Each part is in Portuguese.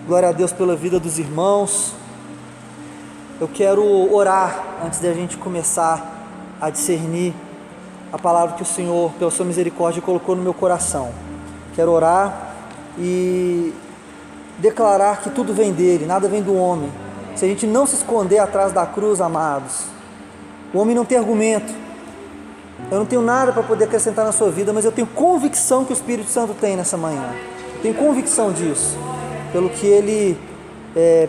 Glória a Deus pela vida dos irmãos. Eu quero orar antes da gente começar a discernir a palavra que o Senhor, pela sua misericórdia, colocou no meu coração. Quero orar e declarar que tudo vem dele, nada vem do homem. Se a gente não se esconder atrás da cruz, amados, o homem não tem argumento. Eu não tenho nada para poder acrescentar na sua vida, mas eu tenho convicção que o Espírito Santo tem nessa manhã. Tenho convicção disso, pelo que ele,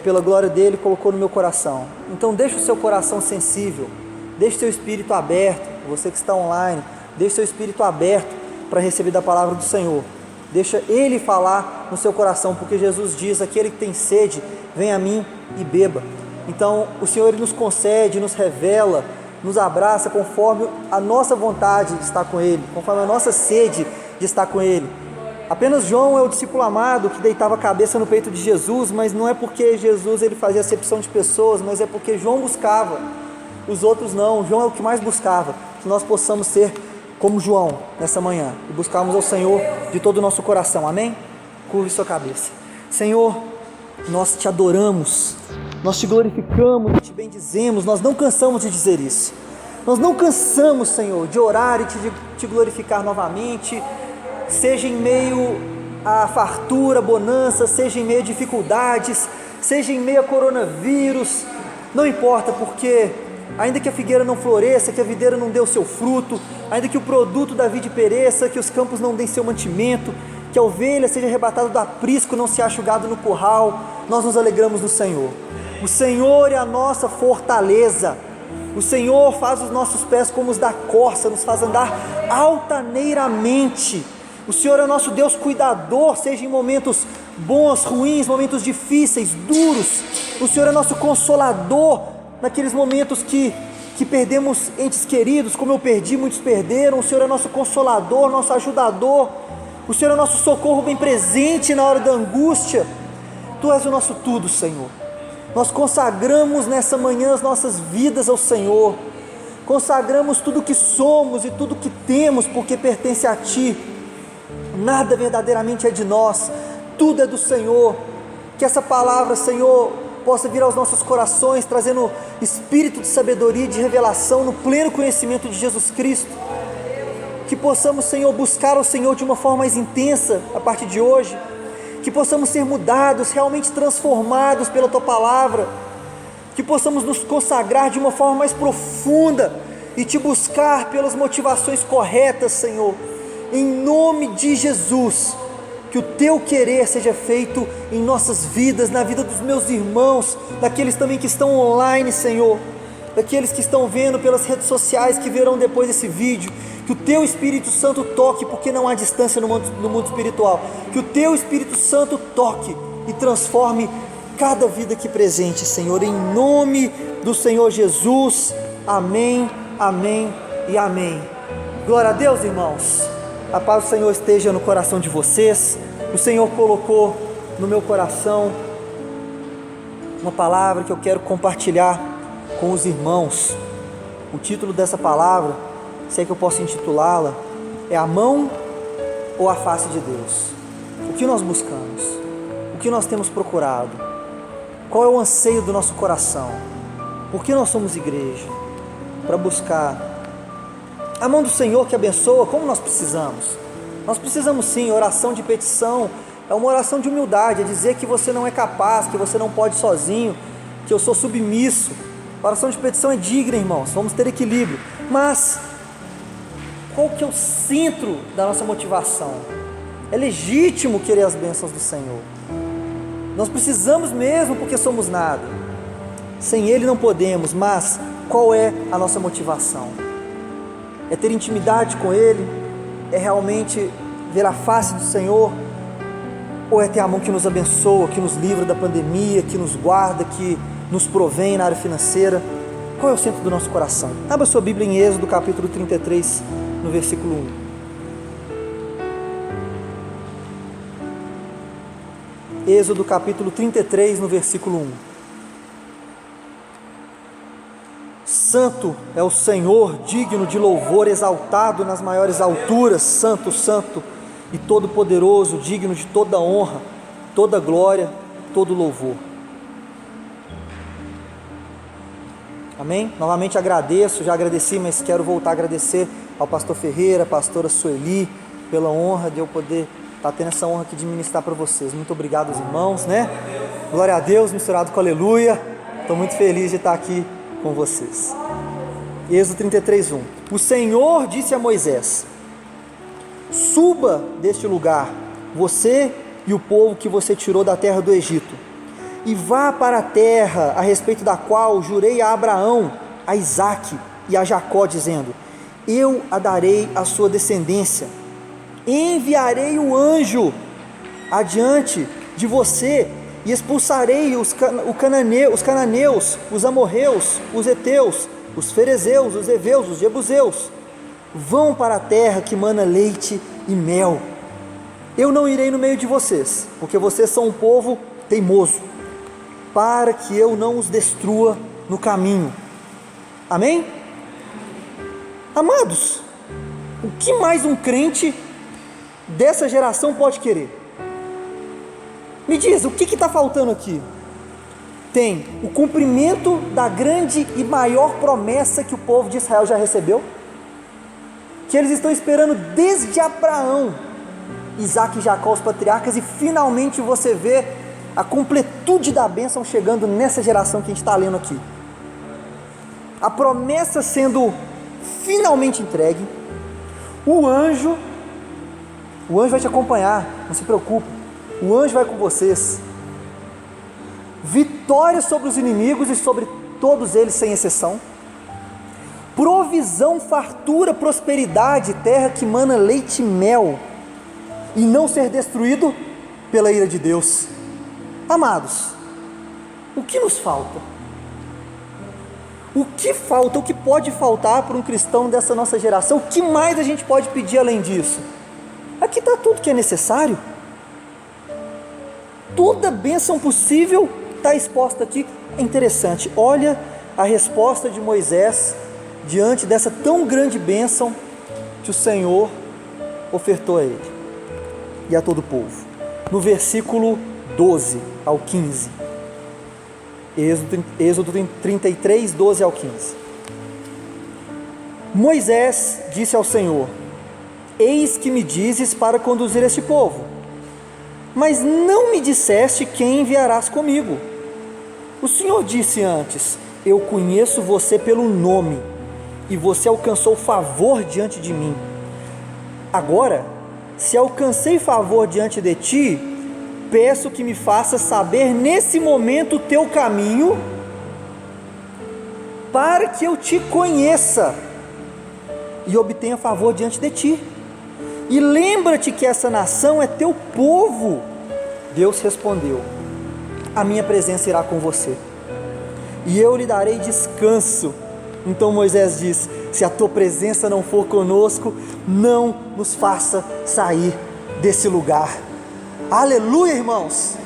pela glória dele, colocou no meu coração. Então deixe o seu coração sensível, deixe o seu espírito aberto. Você que está online, deixe o seu espírito aberto para receber da palavra do Senhor. Deixa ele falar no seu coração, porque Jesus diz: aquele que tem sede, vem a mim e beba. Então o Senhor, ele nos concede, nos revela, nos abraça conforme a nossa vontade de estar com ele, conforme a nossa sede de estar com ele. Apenas João é o discípulo amado que deitava a cabeça no peito de Jesus, mas não é porque Jesus ele fazia acepção de pessoas, mas é porque João buscava, os outros não. João é o que mais buscava. Que nós possamos ser como João nessa manhã e buscarmos ao Senhor de todo o nosso coração, amém? Curve sua cabeça. Senhor, nós te adoramos, nós te glorificamos e te bendizemos. Nós não cansamos de dizer isso, nós não cansamos, Senhor, de orar e te glorificar novamente, seja em meio a fartura, bonança, seja em meio a dificuldades, seja em meio a coronavírus, não importa, porque ainda que a figueira não floresça, que a videira não dê o seu fruto, ainda que o produto da vide pereça, que os campos não deem seu mantimento, que a ovelha seja arrebatada do aprisco, não se ache o gado no curral, nós nos alegramos no Senhor. O Senhor é a nossa fortaleza, o Senhor faz os nossos pés como os da corça, nos faz andar altaneiramente. O Senhor é o nosso Deus cuidador, seja em momentos bons, ruins, momentos difíceis, duros. O Senhor é nosso consolador, naqueles momentos que perdemos entes queridos, como eu perdi, muitos perderam. O Senhor é nosso consolador, nosso ajudador. O Senhor é nosso socorro bem presente na hora da angústia. Tu és o nosso tudo, Senhor. Nós consagramos nessa manhã as nossas vidas ao Senhor. Consagramos tudo que somos e tudo que temos, porque pertence a Ti. Nada verdadeiramente é de nós, tudo é do Senhor. Que essa palavra, Senhor, possa vir aos nossos corações, trazendo espírito de sabedoria e de revelação no pleno conhecimento de Jesus Cristo. Que possamos, Senhor, buscar ao Senhor de uma forma mais intensa a partir de hoje. Que possamos ser mudados, realmente transformados pela Tua palavra. Que possamos nos consagrar de uma forma mais profunda e Te buscar pelas motivações corretas, Senhor. Em nome de Jesus, que o Teu querer seja feito em nossas vidas, na vida dos meus irmãos, daqueles também que estão online, Senhor, daqueles que estão vendo pelas redes sociais, que verão depois esse vídeo. Que o Teu Espírito Santo toque, porque não há distância no mundo espiritual. Que o Teu Espírito Santo toque e transforme cada vida aqui presente, Senhor, em nome do Senhor Jesus. Amém, amém e amém. Glória a Deus, irmãos. A paz do Senhor esteja no coração de vocês. O Senhor colocou no meu coração uma palavra que eu quero compartilhar com os irmãos. O título dessa palavra, se é que eu posso intitulá-la, é a mão ou a face de Deus. O que nós buscamos? O que nós temos procurado? Qual é o anseio do nosso coração? Por que nós somos igreja? Para buscar a mão do Senhor que abençoa, como nós precisamos. Nós precisamos sim. Oração de petição é uma oração de humildade, é dizer que você não é capaz, que você não pode sozinho, que eu sou submisso. A oração de petição é digna, irmãos, vamos ter equilíbrio. Mas qual que é o centro da nossa motivação? É legítimo querer as bênçãos do Senhor. Nós precisamos mesmo, porque somos nada. Sem Ele não podemos, mas qual é a nossa motivação? É ter intimidade com Ele? É realmente ver a face do Senhor? Ou é ter a mão que nos abençoa, que nos livra da pandemia, que nos guarda, que nos provém na área financeira? Qual é o centro do nosso coração? Abra sua Bíblia em Êxodo capítulo 33, no versículo 1. Êxodo capítulo 33, no versículo 1. Santo é o Senhor, digno de louvor, exaltado nas maiores alturas. Santo, santo e todo-poderoso, digno de toda honra, toda glória todo louvor. Amém? Novamente agradeço, já agradeci, mas quero voltar a agradecer ao pastor Ferreira, a pastora Sueli, pela honra de eu poder estar tendo essa honra aqui de ministrar para vocês. Muito obrigado aos irmãos, né? Glória a Deus, misturado com aleluia. Estou muito feliz de estar aqui com vocês. Êxodo 33:1. O Senhor disse a Moisés: suba deste lugar, você e o povo que você tirou da terra do Egito, e vá para a terra a respeito da qual jurei a Abraão, a Isaque e a Jacó, dizendo: eu a darei à sua descendência. Enviarei o anjo adiante de você e expulsarei os cananeus, os amorreus, os heteus, os ferezeus, os heveus, os jebuseus. Vão para a terra que mana leite e mel. Eu não irei no meio de vocês, porque vocês são um povo teimoso, para que eu não os destrua no caminho. Amém? Amados, o que mais um crente dessa geração pode querer? Me diz, o que está faltando aqui? Tem o cumprimento da grande e maior promessa que o povo de Israel já recebeu, que eles estão esperando desde Abraão, Isaque e Jacó, os patriarcas, e finalmente você vê a completude da bênção chegando nessa geração que a gente está lendo aqui. A promessa sendo finalmente entregue. O anjo vai te acompanhar, não se preocupe, o anjo vai com vocês. Vitória sobre os inimigos e sobre todos eles sem exceção. Provisão, fartura, prosperidade, terra que mana leite e mel, e não ser destruído pela ira de Deus. Amados, o que nos falta? O que falta, o que pode faltar para um cristão dessa nossa geração? O que mais a gente pode pedir além disso? Aqui está tudo que é necessário. Toda bênção possível está exposta aqui. É interessante, olha a resposta de Moisés diante dessa tão grande bênção que o Senhor ofertou a ele e a todo o povo. No versículo 12 ao 15, Êxodo 33, 12 ao 15. Moisés disse ao Senhor: eis que me dizes para conduzir este povo, mas não me disseste quem enviarás comigo. O Senhor disse antes: eu conheço você pelo nome, e você alcançou favor diante de mim. Agora, se alcancei favor diante de ti, peço que me faças saber nesse momento o teu caminho, para que eu te conheça e obtenha favor diante de ti. E lembra-te que essa nação é teu povo. Deus respondeu: a minha presença irá com você, e eu lhe darei descanso. Então Moisés diz: se a tua presença não for conosco, não nos faça sair desse lugar. Aleluia, irmãos,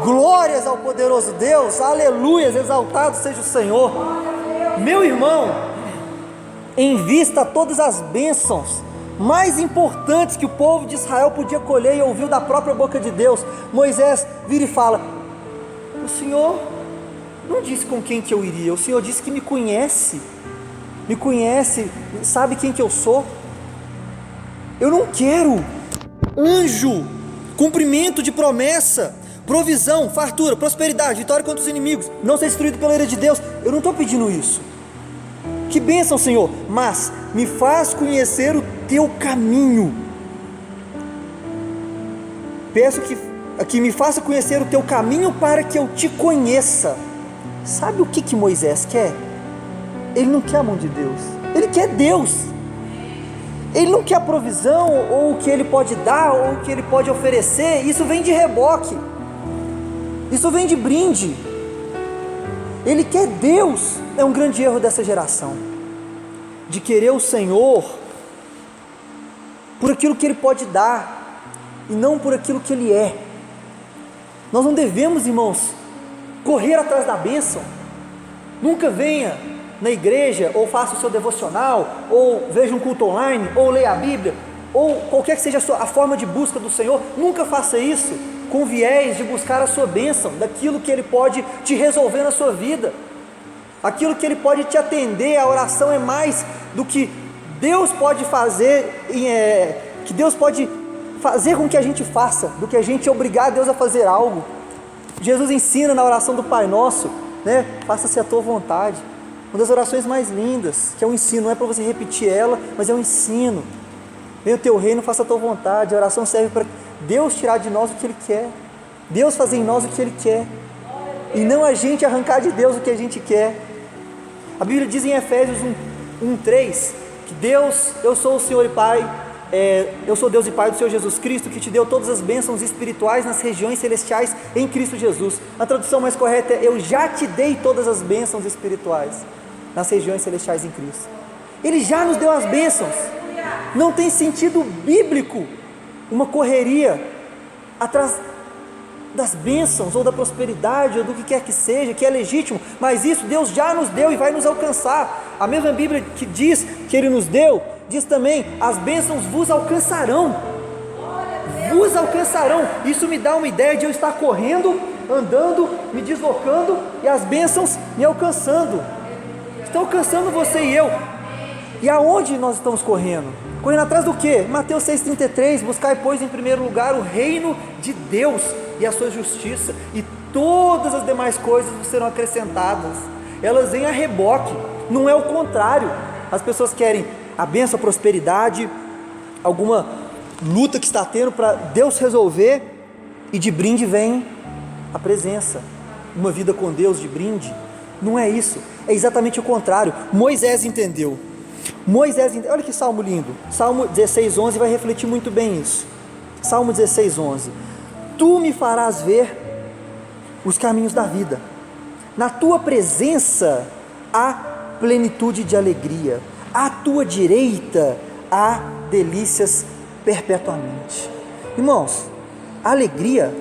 glórias ao poderoso Deus, aleluias, exaltado seja o Senhor. Meu irmão, em vista a todas as bênçãos mais importantes que o povo de Israel podia colher e ouviu da própria boca de Deus, Moisés vira e fala: o Senhor não disse com quem que eu iria, o Senhor disse que me conhece, sabe quem que eu sou. Eu não quero anjo, cumprimento de promessa, provisão, fartura, prosperidade, vitória contra os inimigos, não ser destruído pela ira de Deus. Eu não estou pedindo isso. Que bênção, Senhor, mas me faz conhecer o teu caminho. Peço que me faça conhecer o teu caminho para que eu te conheça. Sabe o que Moisés quer? Ele não quer a mão de Deus, ele quer Deus. Ele não quer a provisão, ou o que ele pode dar, ou o que ele pode oferecer. Isso vem de reboque, isso vem de brinde. Ele quer Deus. É um grande erro dessa geração, de querer o Senhor por aquilo que Ele pode dar, e não por aquilo que Ele é. Nós não devemos, irmãos, correr atrás da bênção. Nunca venha na igreja, ou faça o seu devocional, ou veja um culto online, ou leia a Bíblia, ou qualquer que seja a forma de busca do Senhor. Nunca faça isso com viés de buscar a sua bênção, daquilo que Ele pode te resolver na sua vida, aquilo que Ele pode te atender. A oração é mais do que Deus pode fazer, que Deus pode fazer com que a gente faça, do que a gente obrigar Deus a fazer algo. Jesus ensina na oração do Pai Nosso, né? Faça-se a tua vontade. Uma das orações mais lindas, que é um ensino, não é para você repetir ela, mas é um ensino. Venha o teu reino, faça a tua vontade. A oração serve para Deus tirar de nós o que Ele quer, Deus fazer em nós o que Ele quer, e não a gente arrancar de Deus o que a gente quer. A Bíblia diz em Efésios 1:3, que Deus, eu sou o Senhor e Pai, eu sou Deus e Pai do Senhor Jesus Cristo, que te deu todas as bênçãos espirituais nas regiões celestiais em Cristo Jesus. A tradução mais correta é: eu já te dei todas as bênçãos espirituais nas regiões celestiais em Cristo. Ele já nos deu as bênçãos. Não tem sentido bíblico uma correria atrás das bênçãos ou da prosperidade ou do que quer que seja, que é legítimo, mas isso Deus já nos deu e vai nos alcançar. A mesma Bíblia que diz que Ele nos deu, diz também: as bênçãos vos alcançarão. Vos alcançarão. Isso me dá uma ideia de eu estar correndo, andando, me deslocando e as bênçãos me alcançando. Estão alcançando você e eu. E aonde nós estamos correndo? Correndo atrás do quê? Mateus 6,33, buscai pois em primeiro lugar o reino de Deus e a sua justiça, e todas as demais coisas serão acrescentadas. Elas vêm a reboque, não é o contrário. As pessoas querem a bênção, a prosperidade, alguma luta que está tendo para Deus resolver, e de brinde vem a presença, uma vida com Deus de brinde. Não é isso, é exatamente o contrário. Moisés entendeu. Olha que salmo lindo, Salmo 16:11 vai refletir muito bem isso. Salmo 16:11: tu me farás ver os caminhos da vida, na tua presença há plenitude de alegria, à tua direita há delícias perpetuamente. Irmãos, alegria,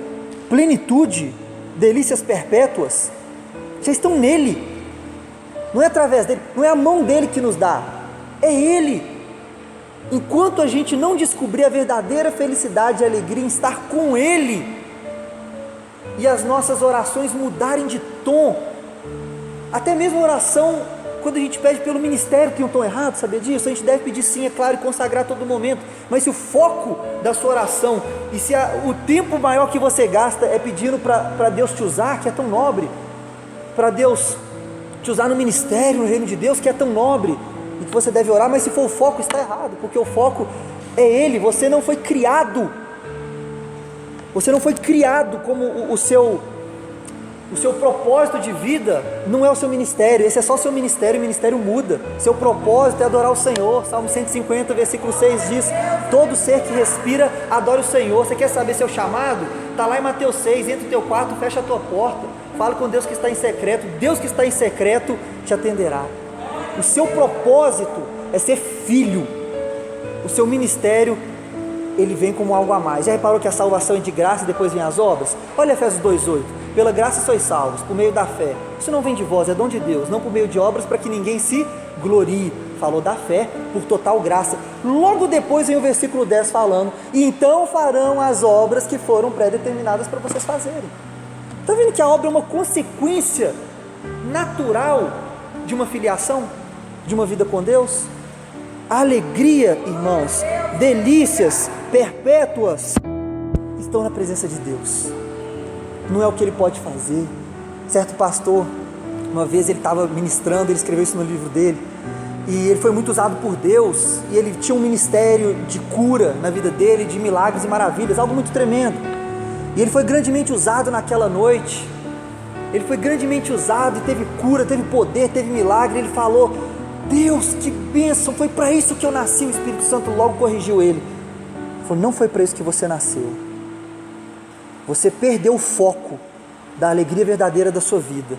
plenitude, delícias perpétuas já estão nele, não é através dele, não é a mão dele que nos dá, é Ele. Enquanto a gente não descobrir a verdadeira felicidade e alegria em estar com Ele, e as nossas orações mudarem de tom, até mesmo a oração, quando a gente pede pelo ministério, tem um tom errado, sabia disso? A gente deve pedir sim, é claro, e consagrar a todo momento, mas se o foco da sua oração, e se o tempo maior que você gasta é pedindo para Deus te usar, que é tão nobre, para Deus te usar no ministério, no reino de Deus, que é tão nobre, e que você deve orar, mas se for o foco, está errado, porque o foco é Ele. Você não foi criado como o seu propósito de vida não é o seu ministério. Esse é só o seu ministério, o ministério muda. Seu propósito é adorar o Senhor. Salmo 150, versículo 6 diz: todo ser que respira, adore o Senhor. Você quer saber seu chamado? Está lá em Mateus 6, entra no teu quarto, fecha a tua porta, fala com Deus que está em secreto. Deus que está em secreto te atenderá. O seu propósito é ser filho. O seu ministério, ele vem como algo a mais. Já reparou que a salvação é de graça e depois vem as obras? Olha Efésios 2:8: pela graça sois salvos, por meio da fé. Isso não vem de vós, é dom de Deus, não por meio de obras, para que ninguém se glorie. Falou da fé, por total graça. Logo depois vem o versículo 10 falando: e então farão as obras que foram pré-determinadas para vocês fazerem. Está vendo que a obra é uma consequência natural de uma filiação, de uma vida com Deus? A alegria, irmãos, delícias perpétuas estão na presença de Deus. Não é o que Ele pode fazer. Certo pastor, uma vez ele estava ministrando, ele escreveu isso no livro dele, e ele foi muito usado por Deus, e ele tinha um ministério de cura na vida dele, de milagres e maravilhas, algo muito tremendo, e ele foi grandemente usado naquela noite. Ele foi grandemente usado e teve cura, teve poder, teve milagre. Ele falou: Deus, que bênção, foi para isso que eu nasci. O Espírito Santo logo corrigiu ele. Ele falou: não foi para isso que você nasceu. Você perdeu o foco da alegria verdadeira da sua vida.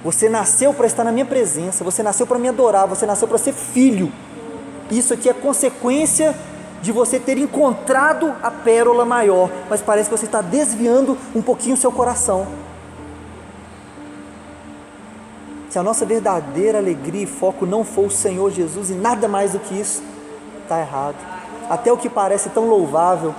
Você nasceu para estar na minha presença, você nasceu para me adorar, você nasceu para ser filho. Isso aqui é consequência de você ter encontrado a pérola maior, mas parece que você está desviando um pouquinho o seu coração. Se a nossa verdadeira alegria e foco não for o Senhor Jesus e nada mais do que isso, está errado. Até o que parece tão louvável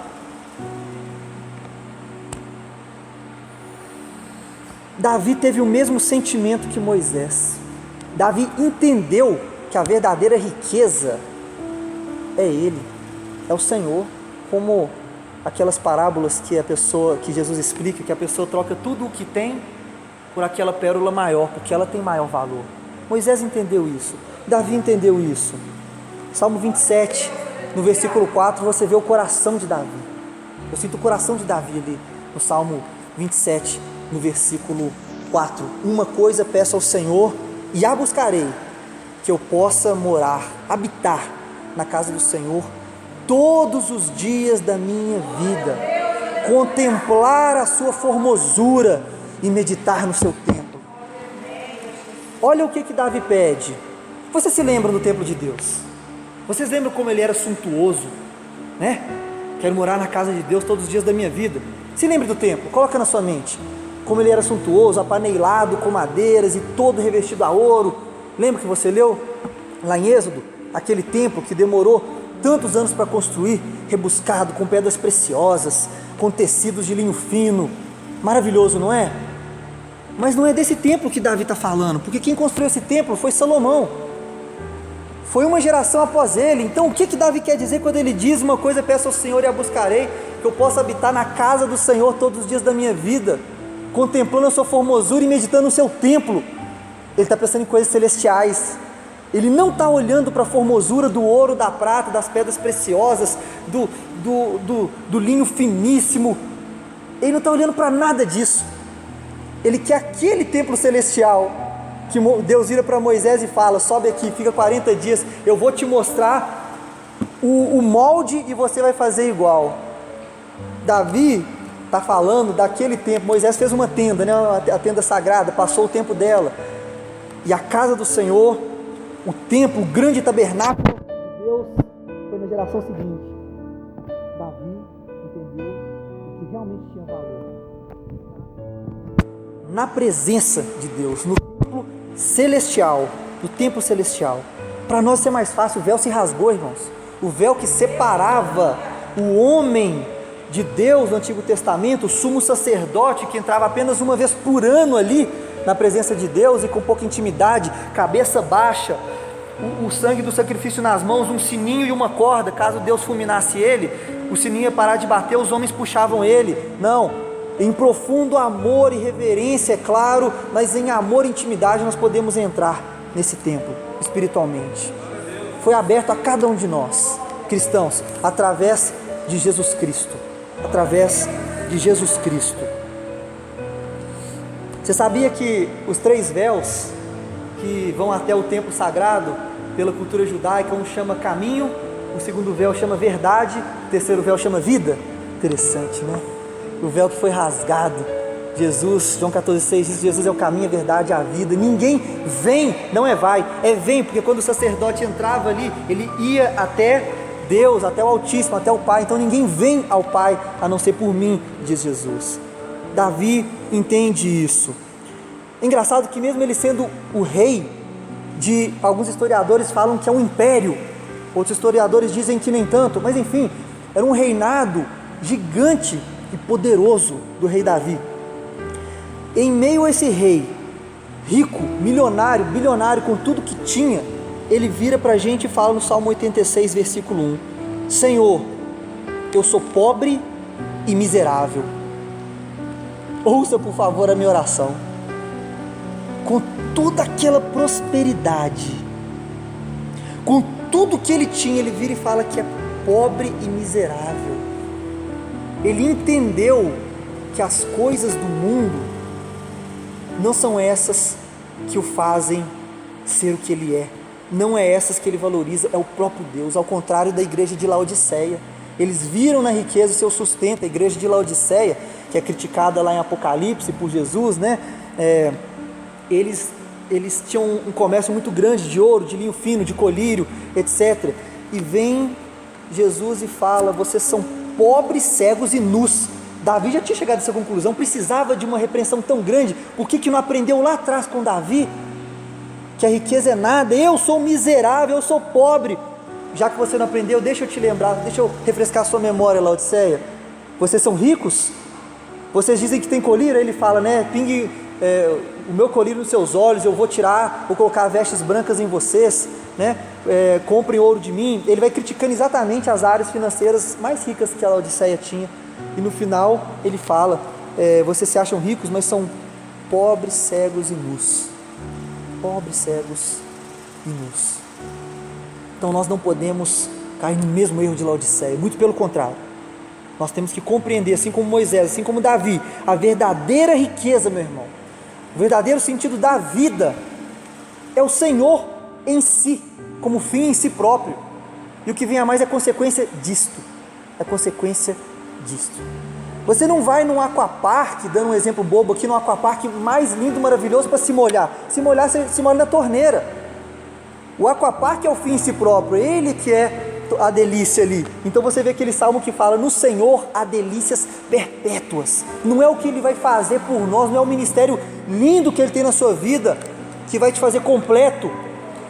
Davi teve o mesmo sentimento que Moisés. Davi entendeu que a verdadeira riqueza é Ele, é o Senhor, como aquelas parábolas que Jesus explica, que a pessoa troca tudo o que tem por aquela pérola maior, porque ela tem maior valor. Moisés entendeu isso, Davi entendeu isso. Salmo 27, no versículo 4, você vê o coração de Davi. Eu sinto o coração de Davi ali, no Salmo 27, no versículo 4. Uma coisa peço ao Senhor e a buscarei, que eu possa morar, habitar na casa do Senhor todos os dias da minha vida, contemplar a sua formosura e meditar no seu templo. Olha o que Davi pede. Você se lembra do templo de Deus? Vocês lembram como ele era suntuoso, né? Quero morar na casa de Deus todos os dias da minha vida. Se lembre do templo, coloca na sua mente como ele era suntuoso, apaneilado com madeiras e todo revestido a ouro. Lembra que você leu lá em Êxodo? Aquele templo que demorou tantos anos para construir, rebuscado com pedras preciosas, com tecidos de linho fino. Maravilhoso, não é? Mas não é desse templo que Davi está falando, porque quem construiu esse templo foi Salomão. Foi uma geração após ele. Então o que Davi quer dizer quando ele diz: uma coisa peço ao Senhor e a buscarei, que eu possa habitar na casa do Senhor todos os dias da minha vida, contemplando a sua formosura e meditando no seu templo? Ele está pensando em coisas celestiais. Ele não está olhando para a formosura do ouro, da prata, das pedras preciosas, do linho finíssimo. Ele não está olhando para nada disso. Ele quer aquele templo celestial que Deus vira para Moisés e fala: sobe aqui, fica 40 dias, eu vou te mostrar o molde e você vai fazer igual. Davi está falando daquele templo. Moisés fez uma tenda, né? A tenda sagrada, passou o tempo dela. E a casa do Senhor, o templo, o grande tabernáculo de Deus, foi na geração seguinte. Davi entendeu o que realmente tinha valor. Na presença de Deus, no templo celestial, no templo celestial. Para nós ser mais fácil, o véu se rasgou, irmãos. O véu que separava o homem de Deus no Antigo Testamento, o sumo sacerdote que entrava apenas uma vez por ano ali na presença de Deus e com pouca intimidade, cabeça baixa, o sangue do sacrifício nas mãos, um sininho e uma corda. Caso Deus fulminasse ele, o sininho ia parar de bater, os homens puxavam ele. Não, em profundo amor e reverência, é claro, mas em amor e intimidade nós podemos entrar nesse templo espiritualmente. Foi aberto a cada um de nós, cristãos, através de Jesus Cristo. Através de Jesus Cristo. Você sabia que os 3 véus que vão até o templo sagrado, pela cultura judaica, um chama caminho, o segundo véu chama verdade, o terceiro véu chama vida? Interessante, né? O véu que foi rasgado. Jesus, João 14,6 diz: Jesus é o caminho, a verdade e a vida. Ninguém vem, não é vai, é vem, porque quando o sacerdote entrava ali, ele ia até Deus, até o Altíssimo, até o Pai. Então ninguém vem ao Pai a não ser por mim, diz Jesus. Davi entende isso. Engraçado que mesmo ele sendo o rei de, alguns historiadores falam que é um império, outros historiadores dizem que nem tanto, mas enfim, era um reinado gigante e poderoso do rei Davi. Em meio a esse rei rico, milionário, bilionário, com tudo que tinha, ele vira para a gente e fala no Salmo 86, versículo 1: Senhor, eu sou pobre e miserável. Ouça por favor a minha oração. Com toda aquela prosperidade, com tudo que ele tinha, ele vira e fala que é pobre e miserável. Ele entendeu que as coisas do mundo não são essas que o fazem ser o que ele é. Não é essas que ele valoriza, é o próprio Deus. Ao contrário da igreja de Laodiceia, eles viram na riqueza o seu sustento. A igreja de Laodiceia, que é criticada lá em Apocalipse por Jesus, né? Eles tinham um comércio muito grande de ouro, de linho fino, de colírio, etc. E vem Jesus e fala: vocês são pobres, cegos e nus. Davi já tinha chegado a essa conclusão, precisava de uma repreensão tão grande. Por que não aprendeu lá atrás com Davi que a riqueza é nada? Eu sou miserável, eu sou pobre. Já que você não aprendeu, deixa eu te lembrar, deixa eu refrescar a sua memória, Laodiceia. Vocês são ricos? Vocês dizem que tem colírio? Ele fala, né? o meu colírio nos seus olhos, eu vou colocar vestes brancas em vocês, né? Comprem ouro de mim. Ele vai criticando exatamente as áreas financeiras mais ricas que a Laodiceia tinha, e no final ele fala, vocês se acham ricos, mas são pobres, cegos e nus. Pobres, cegos e nus. Então nós não podemos cair no mesmo erro de Laodiceia, muito pelo contrário. Nós temos que compreender, assim como Moisés, assim como Davi, a verdadeira riqueza, meu irmão, o verdadeiro sentido da vida é o Senhor em si, como fim em si próprio, e o que vem a mais é consequência disto, Você não vai num aquapark, dando um exemplo bobo aqui, num aquapark mais lindo, maravilhoso para se molhar, você se molha na torneira. O aquapark é o fim em si próprio, ele que é a delícia ali. Então você vê aquele salmo que fala, no Senhor há delícias perpétuas. Não é o que Ele vai fazer por nós, não é o ministério lindo que Ele tem na sua vida que vai te fazer completo.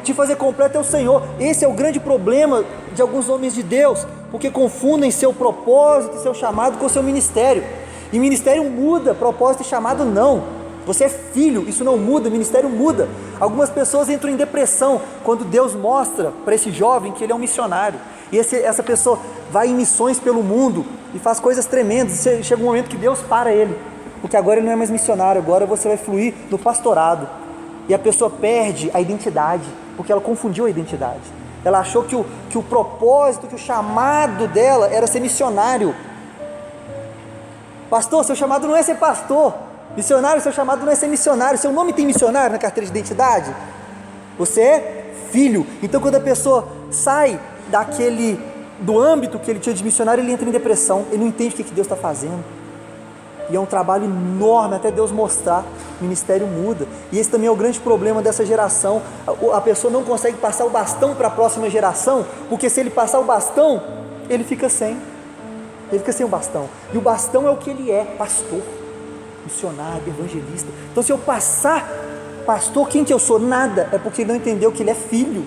Te fazer completo é o Senhor. Esse é o grande problema de alguns homens de Deus, porque confundem seu propósito e seu chamado com o seu ministério. E ministério muda, propósito e chamado não. Você é filho, isso não muda, o ministério muda. Algumas pessoas entram em depressão quando Deus mostra para esse jovem que ele é um missionário. E essa pessoa vai em missões pelo mundo e faz coisas tremendas. E chega um momento que Deus para ele, porque agora ele não é mais missionário, agora você vai fluir no pastorado. E a pessoa perde a identidade, porque ela confundiu a identidade. Ela achou que o propósito, que o chamado dela era ser missionário. Pastor, seu chamado não é ser pastor. Missionário, seu chamado não é ser missionário. Seu nome tem missionário na carteira de identidade? Você é filho. Então quando a pessoa sai do âmbito que ele tinha de missionário, ele entra em depressão, ele não entende o que Deus está fazendo, e é um trabalho enorme até Deus mostrar. O ministério muda, e esse também é o grande problema dessa geração. A pessoa não consegue passar o bastão para a próxima geração, porque se ele passar o bastão, ele fica sem o bastão, e o bastão é o que ele é, pastor, missionário, evangelista. Então se eu passar, pastor, quem que eu sou? Nada, é porque ele não entendeu que ele é filho.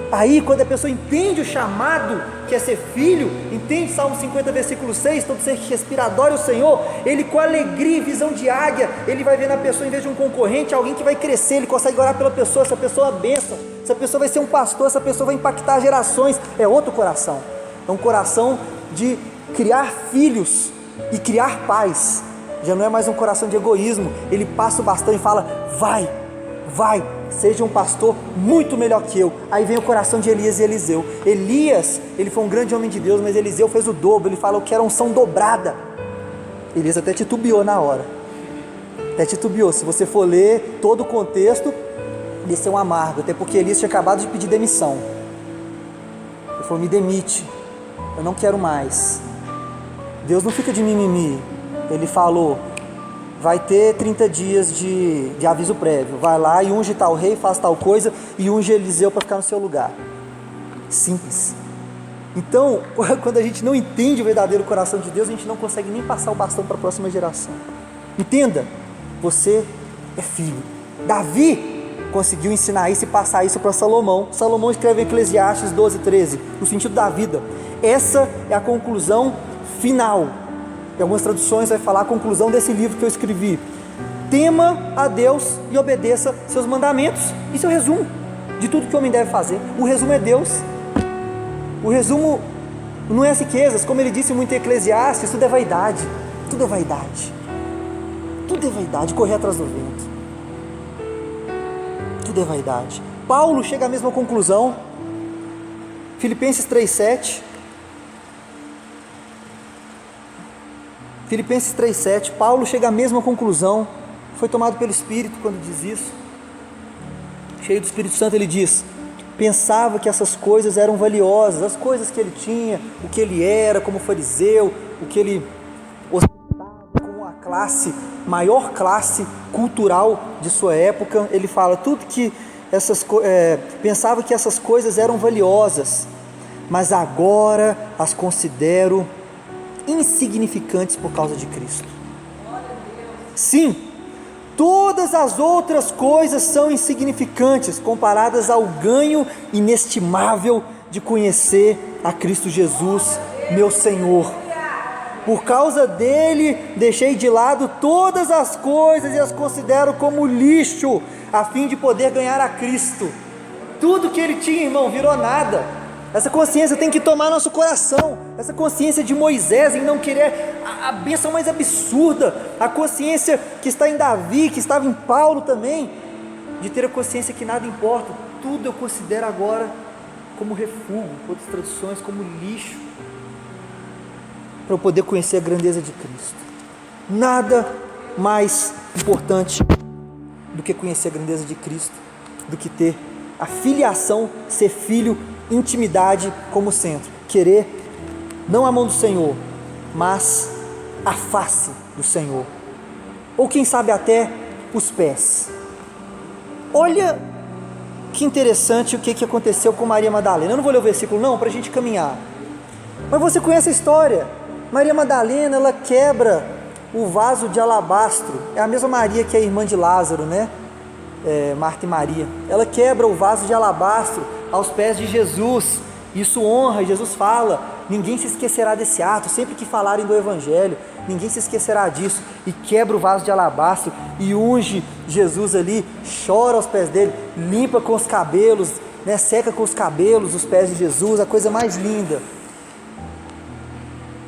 Aí quando a pessoa entende o chamado que é ser filho, entende Salmo 50 versículo 6, todo ser que respira adore o Senhor, ele com alegria e visão de águia, ele vai ver na pessoa, em vez de um concorrente, alguém que vai crescer, ele consegue orar pela pessoa, essa pessoa é uma bênção, essa pessoa vai ser um pastor, essa pessoa vai impactar gerações. É outro coração, é um coração de criar filhos e criar pais. Já não é mais um coração de egoísmo. Ele passa o bastão e fala, vai, seja um pastor muito melhor que eu. Aí vem o coração de Elias e Eliseu. Elias, ele foi um grande homem de Deus, mas Eliseu fez o dobro. Ele falou que era unção dobrada. Elias até titubeou na hora, se você for ler todo o contexto, desceu um amargo, até porque Elias tinha acabado de pedir demissão. Ele falou, me demite, eu não quero mais. Deus não fica de mimimi. Ele falou, vai ter 30 dias de aviso prévio, vai lá e unge tal rei, faz tal coisa, e unge Eliseu para ficar no seu lugar. Simples. Então, quando a gente não entende o verdadeiro coração de Deus, a gente não consegue nem passar o bastão para a próxima geração. Entenda, você é filho. Davi conseguiu ensinar isso e passar isso para Salomão. Salomão escreve em Eclesiastes 12:13, o sentido da vida. Essa é a conclusão final. Em algumas traduções vai falar a conclusão desse livro que eu escrevi. Tema a Deus e obedeça seus mandamentos. Isso é o resumo de tudo que o homem deve fazer. O resumo é Deus. O resumo não é as riquezas, como ele disse muito em Eclesiastes, tudo é vaidade. Tudo é vaidade. Tudo é vaidade, correr atrás do vento. Tudo é vaidade. Paulo chega à mesma conclusão. Filipenses 3:7. Filipenses 3:7, Paulo chega à mesma conclusão, foi tomado pelo Espírito quando diz isso, cheio do Espírito Santo, ele diz, pensava que essas coisas eram valiosas, as coisas que ele tinha, o que ele era como fariseu, o que ele ostentava como a maior classe cultural de sua época. Ele fala, pensava que essas coisas eram valiosas, mas agora as considero insignificantes por causa de Cristo. Sim, todas as outras coisas são insignificantes comparadas ao ganho inestimável de conhecer a Cristo Jesus, meu Senhor. Por causa dele, deixei de lado todas as coisas e as considero como lixo, a fim de poder ganhar a Cristo. Tudo que ele tinha, irmão, virou nada. Essa consciência tem que tomar nosso coração. Essa consciência de Moisés em não querer a bênção mais absurda. A consciência que está em Davi, que estava em Paulo também, de ter a consciência que nada importa. Tudo eu considero agora como refúgio, outras traduções como lixo, para eu poder conhecer a grandeza de Cristo. Nada mais importante do que conhecer a grandeza de Cristo, do que ter a filiação, ser filho, intimidade como centro. Querer não a mão do Senhor, mas a face do Senhor, ou quem sabe até os pés. Olha que interessante o que aconteceu com Maria Madalena. Eu não vou ler o versículo não, para a gente caminhar, mas você conhece a história. Maria Madalena, ela quebra o vaso de alabastro. É a mesma Maria que é a irmã de Lázaro, né? Marta e Maria. Ela quebra o vaso de alabastro aos pés de Jesus. Isso honra. Jesus fala: ninguém se esquecerá desse ato. Sempre que falarem do Evangelho, ninguém se esquecerá disso. E quebra o vaso de alabastro e unge Jesus ali, chora aos pés dele, limpa com os cabelos, né? Seca com os cabelos os pés de Jesus. A coisa mais linda.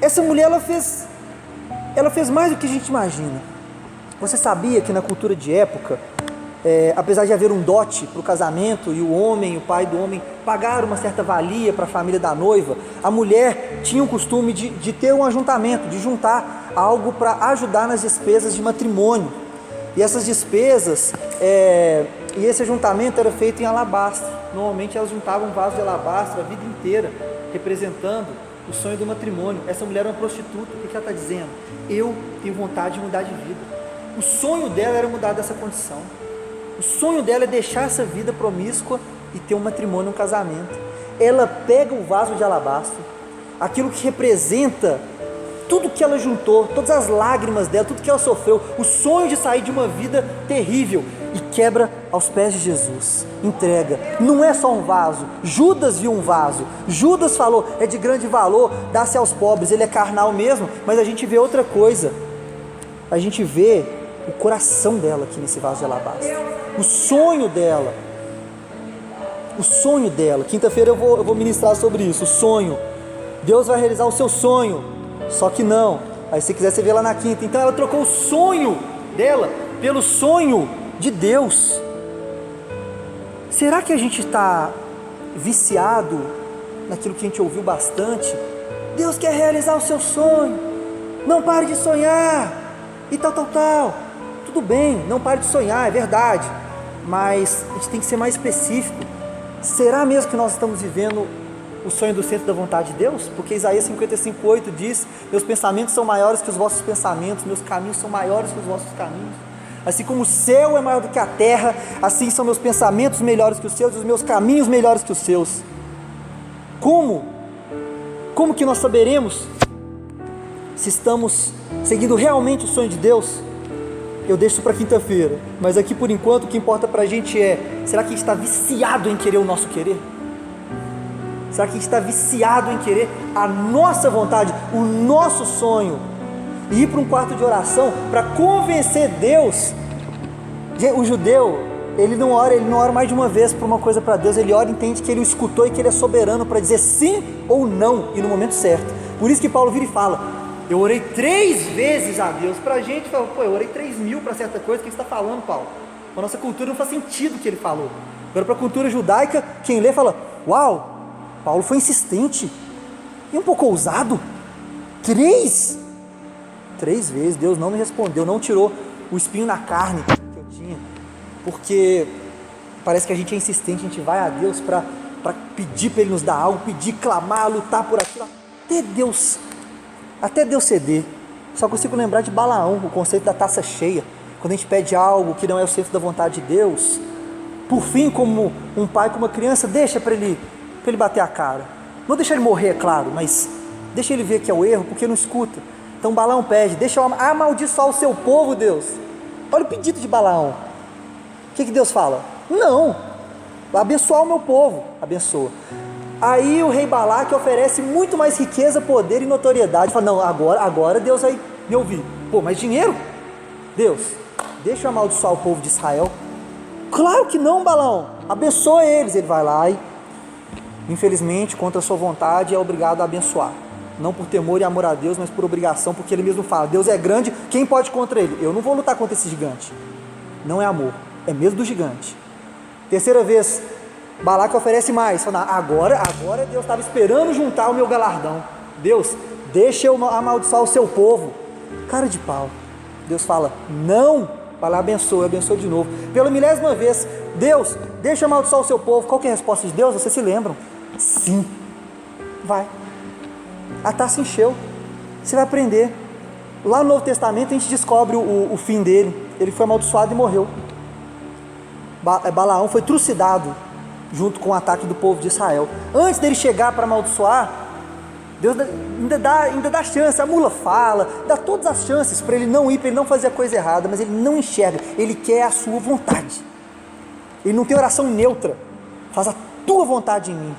Essa mulher, ela fez mais do que a gente imagina. Você sabia que na cultura de época, apesar de haver um dote para o casamento, e o homem, o pai do homem, pagaram uma certa valia para a família da noiva, a mulher tinha o costume de ter um ajuntamento, de juntar algo para ajudar nas despesas de matrimônio. E essas despesas, e esse ajuntamento era feito em alabastro. Normalmente elas juntavam um vaso de alabastro a vida inteira, representando o sonho do matrimônio. Essa mulher era uma prostituta. O que ela está dizendo? Eu tenho vontade de mudar de vida. O sonho dela era mudar dessa condição. O sonho dela é deixar essa vida promíscua e ter um matrimônio, um casamento. Ela pega o vaso de alabastro, aquilo que representa tudo que ela juntou, todas as lágrimas dela, tudo que ela sofreu, o sonho de sair de uma vida terrível, e quebra aos pés de Jesus, entrega. Não é só um vaso. Judas viu um vaso, Judas falou: é de grande valor, dá-se aos pobres. Ele é carnal mesmo, mas a gente vê outra coisa. A gente vê o coração dela aqui nesse vaso de alabastro, o sonho dela. Quinta-feira eu vou ministrar sobre isso, o sonho. Deus vai realizar o seu sonho, só que não. Aí se quiser você vê lá na quinta. Então ela trocou o sonho dela pelo sonho de Deus. Será que a gente está viciado naquilo que a gente ouviu bastante? Deus quer realizar o seu sonho, não pare de sonhar, e tal. Tudo bem, não pare de sonhar, é verdade, mas a gente tem que ser mais específico. Será mesmo que nós estamos vivendo o sonho do centro da vontade de Deus? Porque Isaías 55:8 diz: meus pensamentos são maiores que os vossos pensamentos, meus caminhos são maiores que os vossos caminhos. Assim como o céu é maior do que a terra, assim são meus pensamentos melhores que os seus, e os meus caminhos melhores que os seus. Como que nós saberemos se estamos seguindo realmente o sonho de Deus? Eu deixo isso para quinta-feira, mas aqui por enquanto o que importa para a gente é: será que a gente está viciado em querer o nosso querer? Será que a gente está viciado em querer a nossa vontade, o nosso sonho? E ir para um quarto de oração para convencer Deus. O judeu, ele não ora mais de uma vez por uma coisa para Deus. Ele ora e entende que ele o escutou e que ele é soberano para dizer sim ou não, e no momento certo. Por isso que Paulo vira e fala: eu orei 3 vezes a Deus. Para a gente, fala: pô, eu orei 3.000 para certa coisa. O que você está falando, Paulo? Para a nossa cultura não faz sentido o que ele falou. Agora, para a cultura judaica, quem lê fala: uau, Paulo foi insistente e um pouco ousado. 3 vezes Deus não me respondeu, não tirou o espinho na carne que eu tinha, porque parece que a gente é insistente, a gente vai a Deus para pedir para Ele nos dar algo, pedir, clamar, lutar por aquilo, até Deus ceder. Só consigo lembrar de Balaão, o conceito da taça cheia. Quando a gente pede algo que não é o centro da vontade de Deus, por fim, como um pai com uma criança, deixa para ele bater a cara. Não deixa ele morrer, é claro, mas deixa ele ver que é o erro, porque não escuta. Então Balaão pede: deixa eu amaldiçoar o seu povo, Deus. Olha o pedido de Balaão. O que Deus fala? Não, abençoar o meu povo. Abençoa. Aí o rei Balaque oferece muito mais riqueza, poder e notoriedade. Fala, não, agora Deus vai me ouvir. Pô, mas dinheiro? Deus, deixa eu amaldiçoar o povo de Israel. Claro que não, Balaão, abençoa eles. Ele vai lá e, infelizmente, contra a sua vontade, é obrigado a abençoar. Não por temor e amor a Deus, mas por obrigação, porque ele mesmo fala, Deus é grande, quem pode contra ele? Eu não vou lutar contra esse gigante. Não é amor, é medo do gigante. Terceira vez, Balaque oferece mais, fala, agora Deus estava esperando juntar o meu galardão. Deus, deixa eu amaldiçoar o seu povo. Cara de pau. Deus fala, não. Vai lá, abençoa de novo. Pela 1000ª vez, Deus, deixa eu amaldiçoar o seu povo. Qual que é a resposta de Deus? Vocês se lembram? Sim. Vai. A taça encheu. Você vai aprender. Lá no Novo Testamento a gente descobre o fim dele. Ele foi amaldiçoado e morreu. Balaão foi trucidado junto com o ataque do povo de Israel. Antes dele chegar para amaldiçoar, Deus ainda dá chance. A mula fala, dá todas as chances para ele não ir, para ele não fazer a coisa errada, mas ele não enxerga. Ele quer a sua vontade. Ele não tem oração neutra. Faz a tua vontade em mim,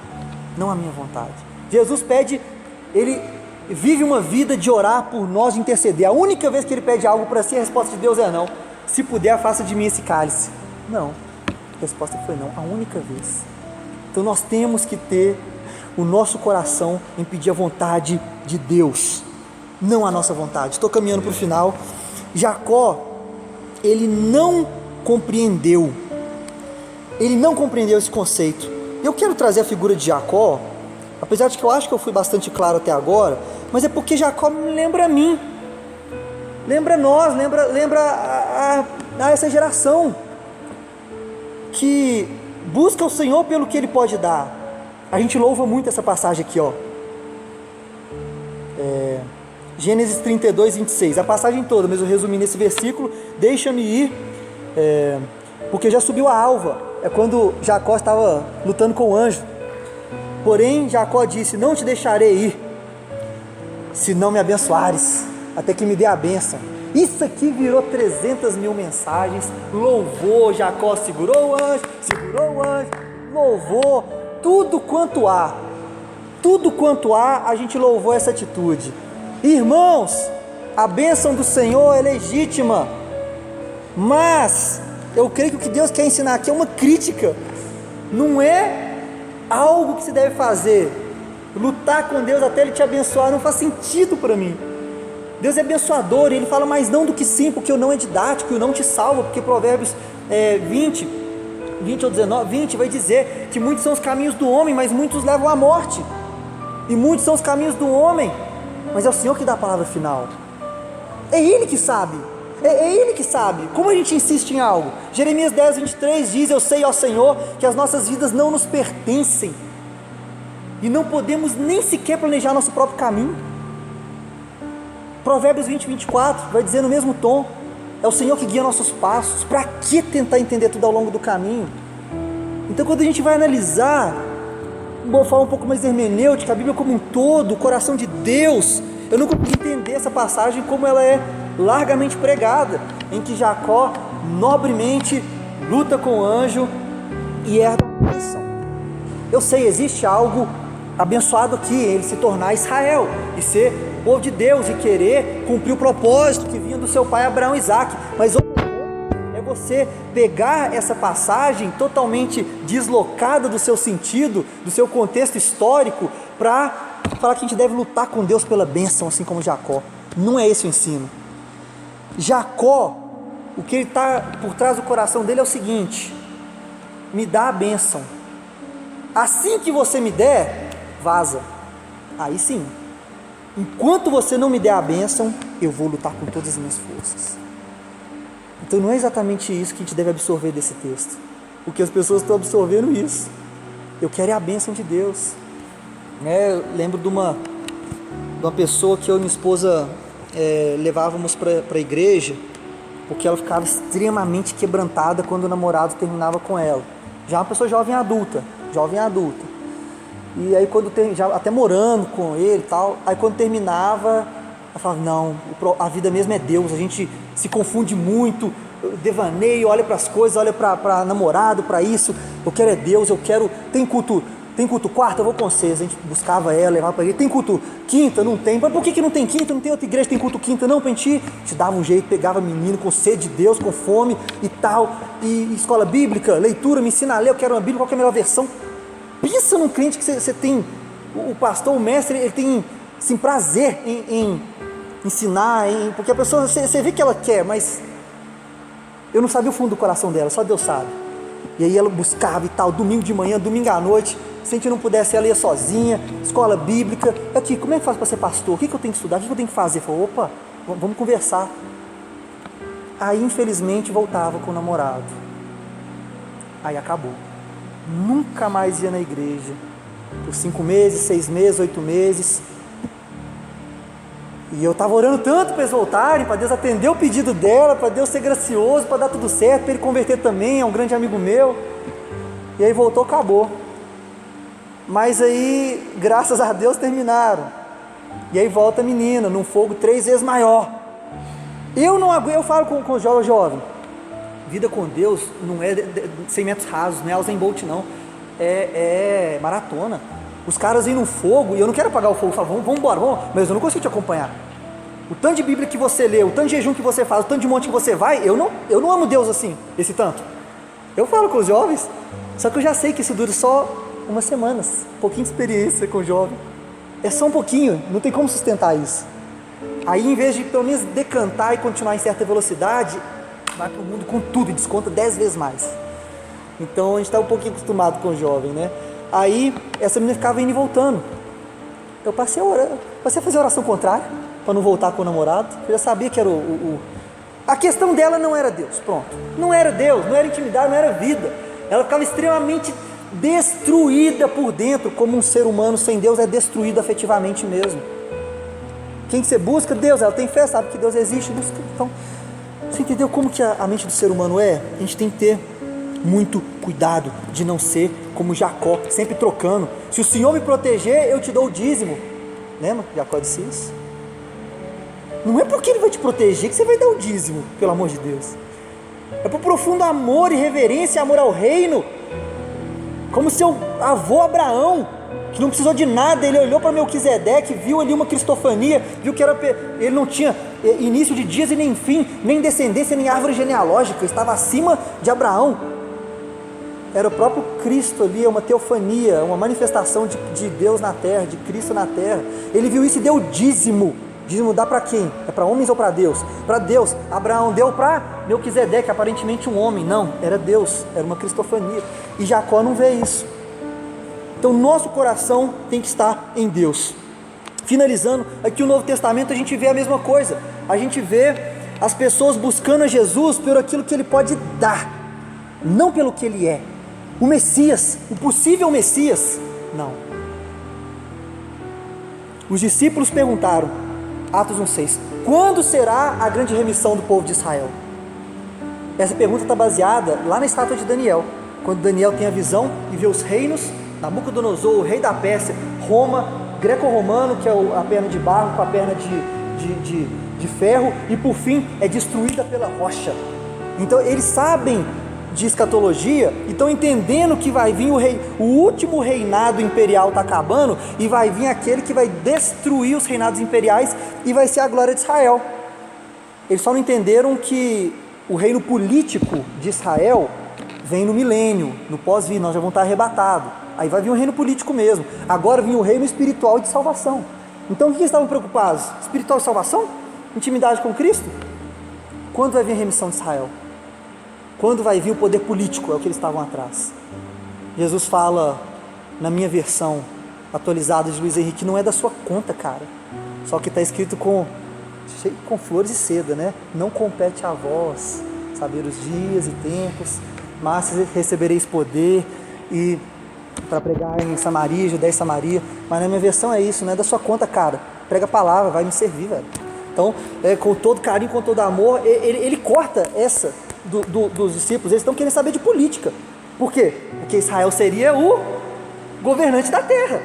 não a minha vontade. Jesus pede, ele vive uma vida de orar por nós, de interceder. A única vez que ele pede algo para si, a resposta de Deus é não. Se puder, afasta de mim esse cálice. Não. A resposta foi não, a única vez. Então nós temos que ter o nosso coração em pedir a vontade de Deus, não a nossa vontade. Estou caminhando para o final. Jacó, ele não compreendeu esse conceito. Eu quero trazer a figura de Jacó, apesar de que eu acho que eu fui bastante claro até agora, mas é porque Jacó me lembra a mim, lembra nós, lembra a essa geração que busca o Senhor pelo que Ele pode dar. A gente louva muito essa passagem aqui, ó. Gênesis 32, 26, a passagem toda, mas eu resumi nesse versículo, deixa-me ir, porque já subiu a alva. É quando Jacó estava lutando com o anjo. Porém, Jacó disse, não te deixarei ir, se não me abençoares, até que me dê a bênção. Isso aqui virou 300.000 mensagens, louvor, Jacó segurou o anjo, louvor, tudo quanto há, a gente louvou essa atitude. Irmãos, a bênção do Senhor é legítima, mas eu creio que o que Deus quer ensinar aqui é uma crítica, não é algo que se deve fazer. Lutar com Deus até Ele te abençoar não faz sentido para mim. Deus é abençoador, e Ele fala, mas não do que sim, porque o não é didático, e o não te salva, porque Provérbios 20 ou 19, 20 vai dizer que muitos são os caminhos do homem, mas muitos levam à morte, e muitos são os caminhos do homem, mas é o Senhor que dá a palavra final, é Ele que sabe, como a gente insiste em algo. Jeremias 10, 23 diz, eu sei, ó Senhor, que as nossas vidas não nos pertencem, e não podemos nem sequer planejar nosso próprio caminho. Provérbios 20, 24 vai dizer no mesmo tom, é o Senhor que guia nossos passos. Para que tentar entender tudo ao longo do caminho? Então quando a gente vai analisar, vou falar um pouco mais de hermenêutica, a Bíblia como um todo, o coração de Deus, eu não consegui entender essa passagem como ela é largamente pregada, em que Jacó nobremente luta com o anjo e herda a bênção. Eu sei, existe algo abençoado aqui, ele se tornar Israel e ser o povo de Deus e querer cumprir o propósito que vinha do seu pai Abraão e Isaac, mas outra coisa é você pegar essa passagem totalmente deslocada do seu sentido, do seu contexto histórico, para falar que a gente deve lutar com Deus pela bênção, assim como Jacó. Não é esse o ensino. Jacó, o que ele está por trás do coração dele é o seguinte: me dá a bênção, assim que você me der, vaza. Aí sim, enquanto você não me der a bênção, eu vou lutar com todas as minhas forças. Então não é exatamente isso que a gente deve absorver desse texto, porque as pessoas estão absorvendo isso. Eu quero é a bênção de Deus. Eu lembro de uma pessoa que eu e minha esposa levávamos para a igreja, porque ela ficava extremamente quebrantada quando o namorado terminava com ela. Já uma pessoa jovem adulta. E aí já até morando com ele e tal, aí quando terminava, ela falava, não, a vida mesmo é Deus, a gente se confunde muito, devaneio, olha para as coisas, olha para namorado, para isso, eu quero é Deus, tem culto Tem culto quarta? Eu vou com vocês. A gente buscava ela, levava para a igreja. Tem culto quinta? Não tem. Mas por que não tem quinta? Não tem outra igreja que tem culto quinta não? Para a gente dava um jeito, pegava menino com sede de Deus, com fome e tal. E escola bíblica, leitura, me ensina a ler, eu quero uma bíblia, qual que é a melhor versão? Pensa num crente que você tem, o pastor, o mestre, ele tem assim, prazer em ensinar, porque a pessoa, você vê que ela quer, mas eu não sabia o fundo do coração dela, só Deus sabe. E aí ela buscava e tal, domingo de manhã, domingo à noite, se a gente não pudesse, ela ia sozinha, escola bíblica. Aqui, como é que faz para ser pastor? O que eu tenho que estudar? O que eu tenho que fazer? Falei, opa, vamos conversar. Aí infelizmente voltava com o namorado. Aí acabou. Nunca mais ia na igreja. Por 5 meses, 6 meses, 8 meses. E eu estava orando tanto para eles voltarem, para Deus atender o pedido dela, para Deus ser gracioso, para dar tudo certo, para ele converter também, é um grande amigo meu. E aí voltou, acabou. Mas aí, graças a Deus, terminaram. E aí volta a menina, num fogo 3 vezes maior. Eu não aguento, eu falo com o jovem, vida com Deus não é 100 metros rasos, não é Usain Bolt não, é maratona. Os caras vêm no fogo, e eu não quero apagar o fogo, eu falo, vamos embora, mas eu não consigo te acompanhar. O tanto de Bíblia que você lê, o tanto de jejum que você faz, o tanto de monte que você vai, eu não amo Deus assim, esse tanto. Eu falo com os jovens, só que eu já sei que isso dura só umas semanas, um pouquinho de experiência com o jovem, é só um pouquinho, não tem como sustentar isso. Aí em vez de pelo menos decantar e continuar em certa velocidade, vai para o mundo com tudo e desconta 10 vezes mais. Então a gente está um pouquinho acostumado com o jovem, né? Aí essa menina ficava indo e voltando. Eu passei a fazer a oração contrária, para não voltar com o namorado. Eu já sabia que era a questão dela não era Deus, pronto. Não era Deus, não era intimidade, não era vida. Ela ficava extremamente destruída por dentro, como um ser humano sem Deus é destruído afetivamente mesmo. Quem que você busca? Deus. Ela tem fé, sabe que Deus existe, busca. Então, você entendeu como que a mente do ser humano é? A gente tem que ter muito cuidado de não ser como Jacó, sempre trocando. Se o Senhor me proteger, eu te dou o dízimo. Lembra? Jacó disse isso. Não é porque Ele vai te proteger que você vai dar o dízimo, pelo amor de Deus. É por profundo amor e reverência e amor ao reino. Como seu avô Abraão, que não precisou de nada, ele olhou para Melquisedeque, viu ali uma cristofania, viu que ele não tinha início de dias e nem fim, nem descendência, nem árvore genealógica, estava acima de Abraão. Era o próprio Cristo ali, uma teofania, uma manifestação de Deus na terra, de Cristo na terra. Ele viu isso e deu dízimo. Dízimo dá para quem? É para homens ou para Deus? Para Deus. Abraão deu para Melquisedeque, aparentemente um homem. Não, era Deus, era uma cristofania. E Jacó não vê isso. Então nosso coração tem que estar em Deus. Finalizando, aqui o Novo Testamento a gente vê a mesma coisa. A gente vê as pessoas buscando a Jesus por aquilo que Ele pode dar, não pelo que Ele é. O Messias, o possível Messias, não. Os discípulos perguntaram, Atos 1,6, quando será a grande remissão do povo de Israel? Essa pergunta está baseada lá na estátua de Daniel, quando Daniel tem a visão e vê os reinos, Nabucodonosor, o rei da Pérsia, Roma, greco-romano, que é a perna de barro com a perna de ferro, e por fim é destruída pela rocha. Então eles sabem de escatologia e estão entendendo que vai vir o último reinado imperial está acabando e vai vir aquele que vai destruir os reinados imperiais e vai ser a glória de Israel. Eles só não entenderam que o reino político de Israel vem no milênio, no pós-vida, nós já vamos estar arrebatados. Aí vai vir um reino político mesmo. Agora vem o reino espiritual de salvação. Então o que eles estavam preocupados? Espiritual de salvação? Intimidade com Cristo? Quando vai vir a remissão de Israel? Quando vai vir o poder político? É o que eles estavam atrás. Jesus fala, na minha versão atualizada de Luiz Henrique, não é da sua conta, cara. Só que está escrito com flores e seda, né? Não compete a vós saber os dias e tempos, mas recebereis poder e para pregar em Samaria, Judéia e Samaria. Mas na minha versão é isso, não é da sua conta, cara. Prega a palavra, vai me servir, velho. Então, com todo carinho, com todo amor, ele corta essa dos discípulos. Eles estão querendo saber de política. Por quê? Porque Israel seria o governante da terra,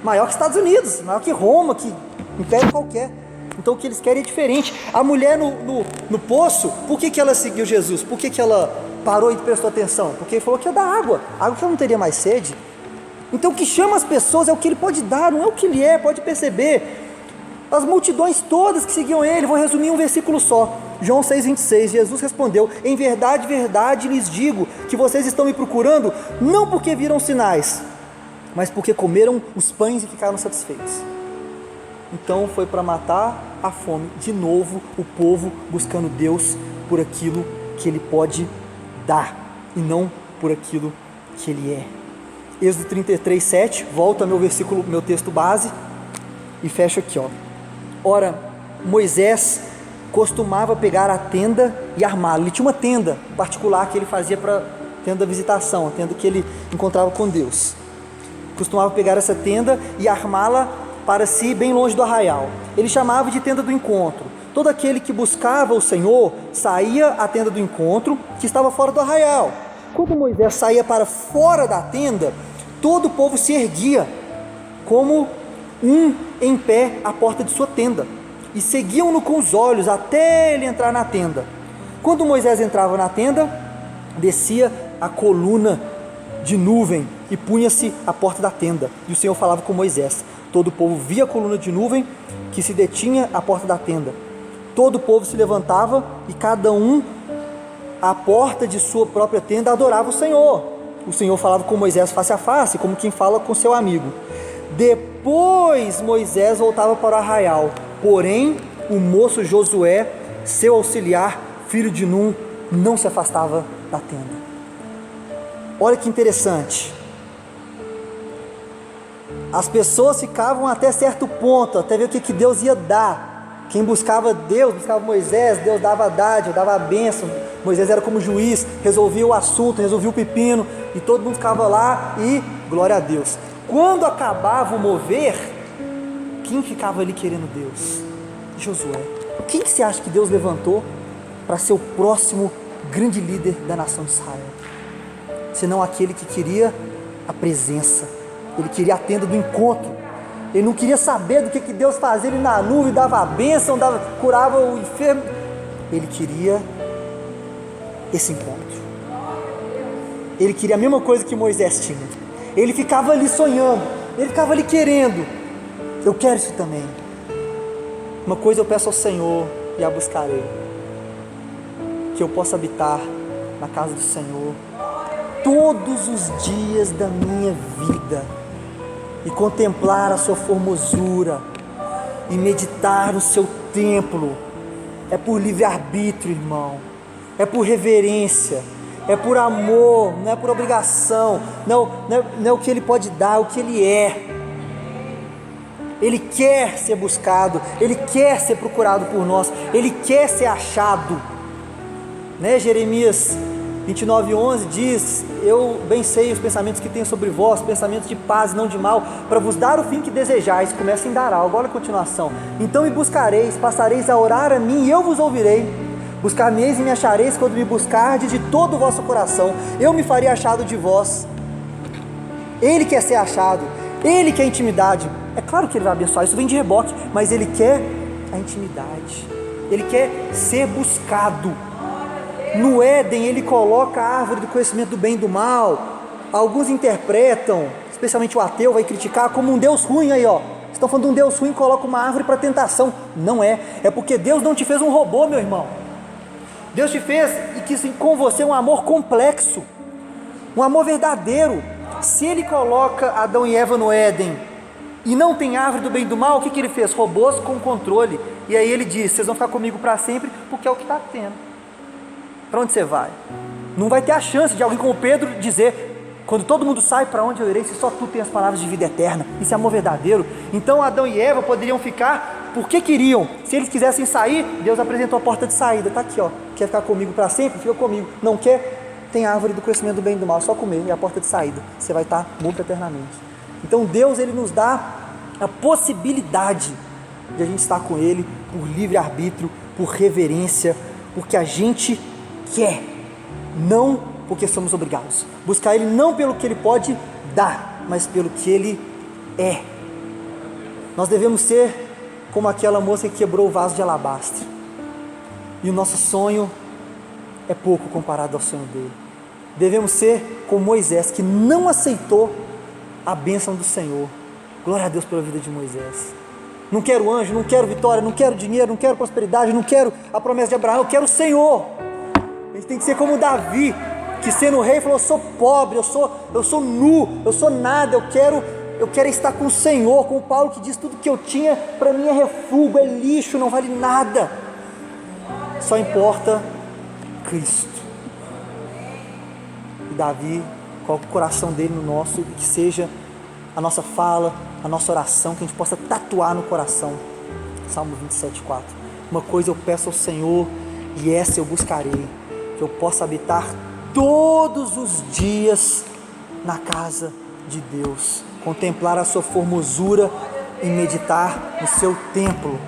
maior que Estados Unidos, maior que Roma, que império qualquer. Então o que eles querem é diferente. A mulher no poço, por que ela seguiu Jesus? Por que ela parou e prestou atenção? Porque ele falou que ia dar água que ela não teria mais sede. Então o que chama as pessoas é o que ele pode dar, não é o que ele é, pode perceber. As multidões todas que seguiam ele, vou resumir em um versículo só, João 6,26, Jesus respondeu: em verdade, verdade lhes digo, que vocês estão me procurando, não porque viram sinais, mas porque comeram os pães e ficaram satisfeitos. Então foi para matar a fome, de novo o povo buscando Deus por aquilo que Ele pode dar, e não por aquilo que Ele é. Êxodo 33:7, volta meu versículo, meu texto base, e fecha aqui, ó. Ora, Moisés costumava pegar a tenda e armá-la. Ele tinha uma tenda particular que ele fazia para tenda da visitação, a tenda que ele encontrava com Deus. Costumava pegar essa tenda e armá-la para si, bem longe do arraial. Ele chamava de tenda do encontro. Todo aquele que buscava o Senhor saía à tenda do encontro, que estava fora do arraial. Quando Moisés saía para fora da tenda, todo o povo se erguia, como um em pé à porta de sua tenda, e seguiam-no com os olhos até ele entrar na tenda. Quando Moisés entrava na tenda, descia a coluna de nuvem e punha-se à porta da tenda, e o Senhor falava com Moisés. Todo o povo via a coluna de nuvem que se detinha à porta da tenda. Todo o povo se levantava e cada um à porta de sua própria tenda adorava o Senhor. O Senhor falava com Moisés face a face, como quem fala com seu amigo. Depois Moisés voltava para o arraial, porém o moço Josué, seu auxiliar, filho de Nun, não se afastava da tenda. Olha que interessante. As pessoas ficavam até certo ponto, até ver o que Deus ia dar. Quem buscava Deus, buscava Moisés, Deus dava a dádiva, dava a bênção. Moisés era como juiz, resolvia o assunto, resolvia o pepino, e todo mundo ficava lá e glória a Deus. Quando acabava o mover, quem ficava ali querendo Deus? Josué. Quem que você acha que Deus levantou para ser o próximo grande líder da nação de Israel? Senão aquele que queria a presença, ele queria a tenda do encontro, ele não queria saber do que Deus fazia, ele na nuvem dava a bênção, curava o enfermo, ele queria esse encontro, ele queria a mesma coisa que Moisés tinha, ele ficava ali sonhando, ele ficava ali querendo, eu quero isso também. Uma coisa eu peço ao Senhor e a buscarei, que eu possa habitar na casa do Senhor todos os dias da minha vida, e contemplar a sua formosura, e meditar no seu templo. É por livre-arbítrio, irmão, é por reverência, é por amor, não é por obrigação, não é o que Ele pode dar, é o que Ele é. Ele quer ser buscado, Ele quer ser procurado por nós, Ele quer ser achado, né? Jeremias 29:11 diz: eu bem sei os pensamentos que tenho sobre vós, pensamentos de paz e não de mal, para vos dar o fim que desejais. Começa em dar algo, olha a continuação. Então me buscareis, passareis a orar a mim e eu vos ouvirei. Buscar-me-eis e me achareis quando me buscardes de todo o vosso coração. Eu me farei achado de vós. Ele quer ser achado, Ele quer intimidade. É claro que Ele vai abençoar, isso vem de reboque, mas Ele quer a intimidade, Ele quer ser buscado. No Éden Ele coloca a árvore do conhecimento do bem e do mal. Alguns interpretam, especialmente o ateu vai criticar, como um Deus ruim. Aí ó, estão falando de um Deus ruim, coloca uma árvore para tentação. Não é, é porque Deus não te fez um robô, meu irmão. Deus te fez e quis com você um amor complexo, um amor verdadeiro. Se Ele coloca Adão e Eva no Éden e não tem árvore do bem e do mal, o que Ele fez? Robôs com controle. E aí Ele diz: vocês vão ficar comigo para sempre, porque é o que está tendo. Para onde você vai? Não vai ter a chance de alguém como Pedro dizer: quando todo mundo sai, para onde eu irei, se só tu tens as palavras de vida eterna? Isso é amor verdadeiro. Então Adão e Eva poderiam ficar porque queriam. Se eles quisessem sair, Deus apresentou a porta de saída. Está aqui, ó. Quer ficar comigo para sempre? Fica comigo. Não quer? Tem a árvore do conhecimento do bem e do mal, só comer, é a porta de saída. Você vai estar morto eternamente. Então Deus, Ele nos dá a possibilidade de a gente estar com Ele por livre-arbítrio, por reverência, porque a gente quer, não porque somos obrigados. Buscar Ele não pelo que Ele pode dar, mas pelo que Ele é. Nós devemos ser como aquela moça que quebrou o vaso de alabastre, e o nosso sonho é pouco comparado ao sonho dele. Devemos ser como Moisés, que não aceitou a bênção do Senhor. Glória a Deus pela vida de Moisés. Não quero anjo, não quero vitória, não quero dinheiro, não quero prosperidade, não quero a promessa de Abraão, eu quero o Senhor. A gente tem que ser como Davi, que sendo rei falou: eu sou pobre, eu sou nu, eu sou nada, eu quero estar com o Senhor. Com o Paulo, que diz: tudo que eu tinha para mim é refúgio, é lixo, não vale nada, só importa Cristo. E Davi coloca o coração dele no nosso, e que seja a nossa fala, a nossa oração, que a gente possa tatuar no coração. Salmo 27:4. Uma coisa eu peço ao Senhor, e essa eu buscarei, que eu possa habitar todos os dias na casa de Deus, contemplar a sua formosura e meditar no seu templo.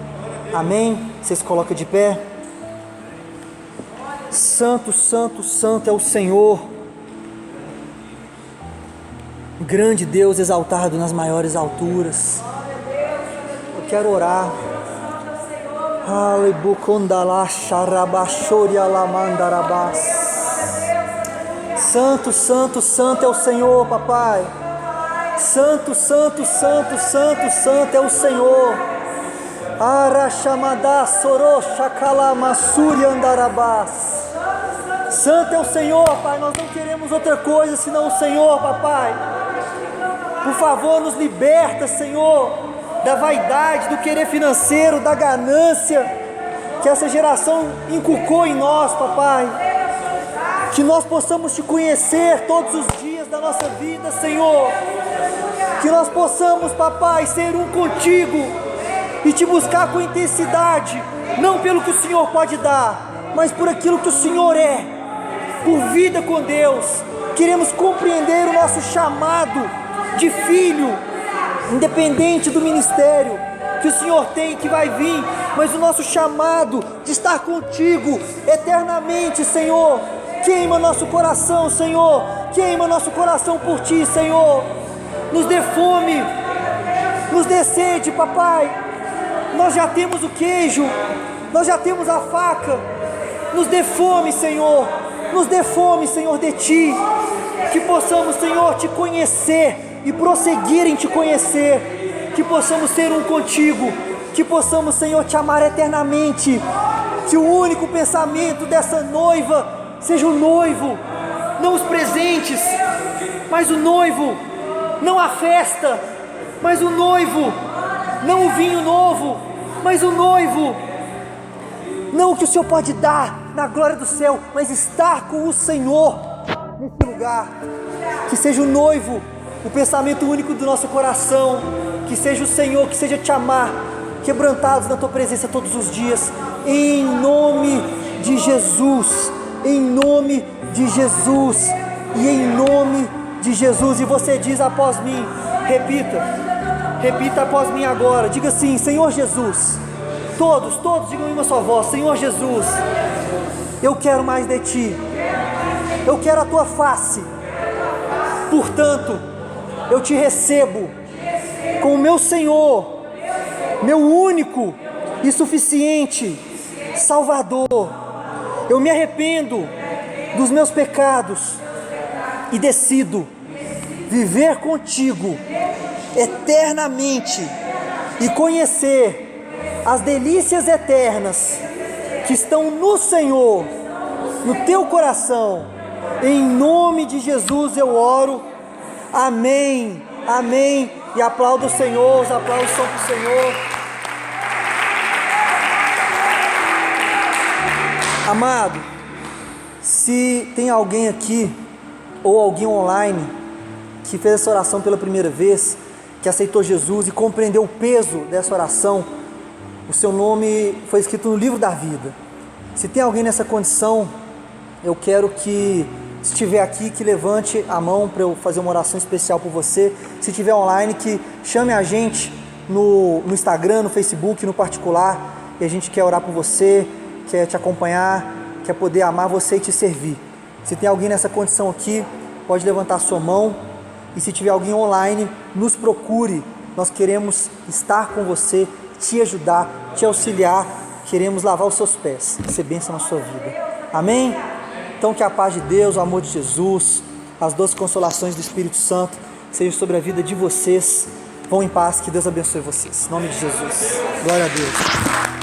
Amém? Vocês colocam de pé. Santo, santo, santo é o Senhor, grande Deus, exaltado nas maiores alturas. Eu quero orar. Santo, santo, santo é o Senhor, papai. Santo, santo, santo, santo, santo é o Senhor. Arachamada sorosha calamassuri andarabás. Santo é o Senhor, Pai. Nós não queremos outra coisa senão o Senhor, papai. Por favor, nos liberta, Senhor, da vaidade, do querer financeiro, da ganância que essa geração inculcou em nós, papai. Que nós possamos te conhecer todos os dias da nossa vida, Senhor. Que nós possamos, papai, ser um contigo e te buscar com intensidade, não pelo que o Senhor pode dar, mas por aquilo que o Senhor é, por vida com Deus. Queremos compreender o nosso chamado de filho, independente do ministério que o Senhor tem e que vai vir, mas o nosso chamado de estar contigo eternamente, Senhor. Queima nosso coração, Senhor, queima nosso coração por ti, Senhor. Nos dê fome, nos dê sede, papai. Nós já temos o queijo, nós já temos a faca. Nos dê fome, Senhor, nos dê fome, Senhor, de ti. Que possamos, Senhor, te conhecer e prosseguir em te conhecer. Que possamos ser um contigo, que possamos, Senhor, te amar eternamente. Que o único pensamento dessa noiva seja o noivo, não os presentes, mas o noivo. Não a festa, mas o noivo. Não o vinho novo, mas o noivo. Não o que o Senhor pode dar na glória do céu, mas estar com o Senhor nesse lugar. Que seja o noivo, o pensamento único do nosso coração. Que seja o Senhor, que seja te amar, quebrantados na tua presença todos os dias, em nome de Jesus, em nome de Jesus e em nome de Jesus. E você diz após mim, repita após mim agora, diga assim: Senhor Jesus. Todos digam em uma só voz: Senhor Jesus, eu quero mais de ti, eu quero a tua face, portanto eu te recebo como meu Senhor, meu único e suficiente Salvador. Eu me arrependo dos meus pecados e decido viver contigo eternamente e conhecer as delícias eternas que estão no Senhor, no teu coração. Em nome de Jesus eu oro. Amém, amém. E aplauda o Senhor, os aplausos são para o Senhor. Amado, se tem alguém aqui ou alguém online que fez essa oração pela primeira vez, que aceitou Jesus e compreendeu o peso dessa oração, o seu nome foi escrito no livro da vida. Se tem alguém nessa condição, eu quero que, se estiver aqui, que levante a mão para eu fazer uma oração especial por você. Se estiver online, que chame a gente no Instagram, no Facebook, no particular, e a gente quer orar por você, quer te acompanhar, quer poder amar você e te servir. Se tem alguém nessa condição aqui, pode levantar a sua mão. E se tiver alguém online, nos procure. Nós queremos estar com você, te ajudar, te auxiliar. Queremos lavar os seus pés, ser bênção na sua vida. Amém? Então que a paz de Deus, o amor de Jesus, as doces consolações do Espírito Santo seja sobre a vida de vocês. Vão em paz, que Deus abençoe vocês. Em nome de Jesus. Glória a Deus.